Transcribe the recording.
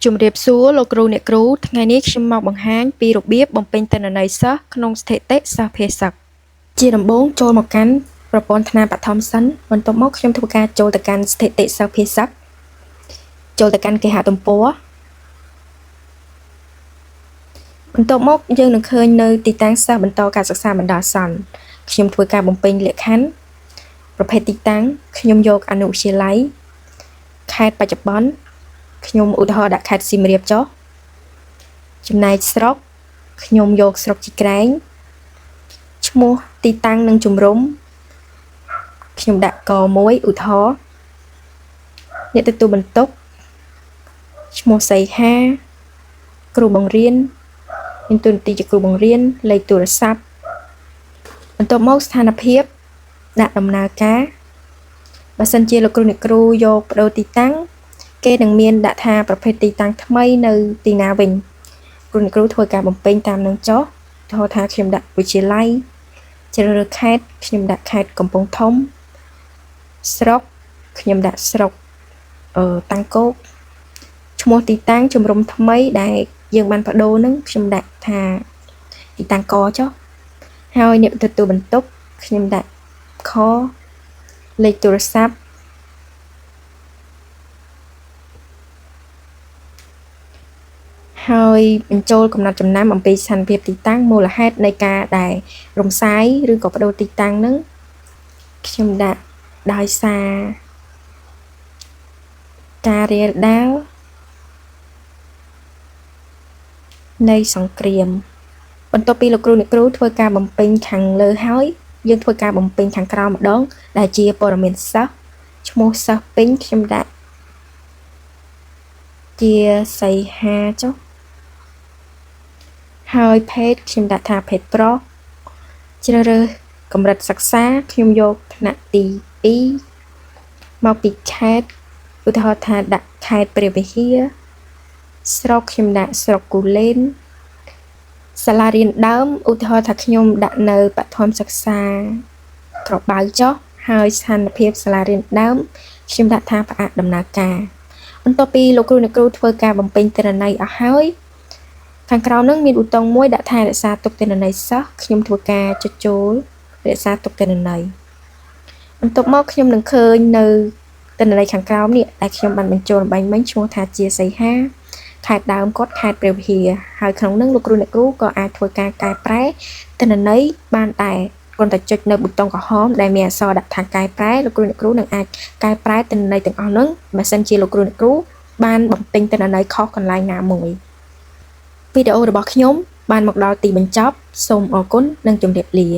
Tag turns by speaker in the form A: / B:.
A: ជំរាបសួរលោកគ្រូអ្នកគ្រូថ្ងៃនេះខ្ញុំមកបង្ហាញពីរបៀបបំពេញទិន្នន័យសិស្សក្នុងស្ថិតិសិស្សភាសាជាដំបូងចូលមកកាន់ប្រព័ន្ធថ្នាបឋមសិនបន្ទាប់មកខ្ញុំធ្វើការចូលទៅកាន់ស្ថិតិសិស្សភាសាចូលទៅកាន់គេហទំព័របន្ទាប់មកយើងនឹងឃើញនៅទីតាំងសិស្សបន្តការសិក្សាបណ្ដោះអាសន្នខ្ញុំធ្វើការបំពេញលក្ខខណ្ឌប្រភេទទីតាំងខ្ញុំយកអនុវិទ្យាល័យខេត្តបច្ចុប្បន្នខ្ញុំឧទាហរណ៍ដាក់ខេត្តសៀមរាបចុះចំណែកស្រុកខ្ញុំយកស្រុកជីក្រែងឈ្មោះទីតាំងនិងជំរំខ្ញុំដាក់ក1ឧទាហរណ៍អ្នកទទួលបន្ទុកឈ្មោះសីហាគ្រូបង្រៀនមានតួនាទីជាគ្រូបង្រៀនលេខទូរស័ព្ទបន្ទាប់មកស្ថានភាពដាក់ដំណើរការបើសិនជាលោកគ្រូអ្នកគ្រូយកបដូរទីតាំងគេនឹងមានដាក់ថាប្រភេទទីតាំងថ្មីនៅទីណាវិញគ្រូអ្នកគ្រូធ្វើការបំពេញតាមនឹងចុះឧទាហរណ៍ថាខ្ញុំដាក់វិទ្យាល័យជ្រើសរើសខេត្តខ្ញុំដាក់ខេត្តកំពង់ធំស្រុកខ្ញុំដាក់ស្រុកតាំងគោកឈ្មោះទីតាំងជំរំថ្មីដែលយើងបានបដូរនឹងខ្ញុំដាក់ថាទីតាំងកចុះហើយអ្នកទទួលបន្ទុកខ្ញុំដាក់ខលេខទូរស័ព្ទហើយបញ្ចូលកំណត់ចំណាំអំពីស្ថានភាពទីតាំងមូលហេតុនៃការដែលរំសាយឬក៏បដូរទីតាំងនឹងខ្ញុំដាក់ដោយសារការរាលដាលនៃសង្គ្រាមបន្ទាប់ពីលោកគ្រូអ្នកគ្រូធ្វើការបំពេញខាងលើហើយយើងធ្វើការបំពេញខាងក្រោមម្ដងដែលជាព័ត៌មានសិស្សឈ្មោះសិស្សពេញខ្ញុំដាក់ជាសីហាចុះហើយភេទខ្ញុំដាក់ថាភេទប្រុសជ្រើសរើសកម្រិតសិក្សាខ្ញុំយកថ្នាក់ទី2មកពីខេត្តឧទាហរណ៍ថាដាក់ខេត្តព្រះវិហារស្រុកខ្ញុំដាក់ស្រុកគូលែនសាលារៀនដើមឧទាហរណ៍ថាខ្ញុំដាក់នៅបឋមសិក្សាក្របៅចុះហើយស្ថានភាពសាលារៀនដើមខ្ញុំដាក់ថាផ្អាកដំណើរការបន្ទាប់ពីលោកគ្រូអ្នកគ្រូធ្វើការបំពេញទិន្នន័យអស់ហើយខាងក្រោមនឹងមានប៊ូតុងមួយដាក់ថារក្សាទុកទិន្នន័យសិស្សខ្ញុំធ្វើការចុចចូលរក្សាទុកទិន្នន័យបន្ទាប់មកខ្ញុំនឹងឃើញនៅទិន្នន័យខាងក្រោមនេះដែលខ្ញុំបានបញ្ចូលល្បែងមិញឈ្មោះថាជាសីហាខេត្តដើមគាត់ខេត្តព្រះវិហារហើយក្នុងនឹងលោកគ្រូអ្នកគ្រូក៏អាចធ្វើការកែប្រែទិន្នន័យបានដែរគ្រាន់តែចុចនៅប៊ូតុងក្រហមដែលមានអក្សរដាក់ថាកែប្រែលោកគ្រូអ្នកគ្រូនឹងអាចកែប្រែទិន្នន័យទាំងអស់ហ្នឹងបើសិនជាលោកគ្រូអ្នកគ្រូបានបំពេញទិន្នន័យខុសកន្លែងណាមួយវីដេអូរបស់ខ្ញុំបានមកដល់ទីបញ្ចប់សូមអរគុណនិងជម្រាបលា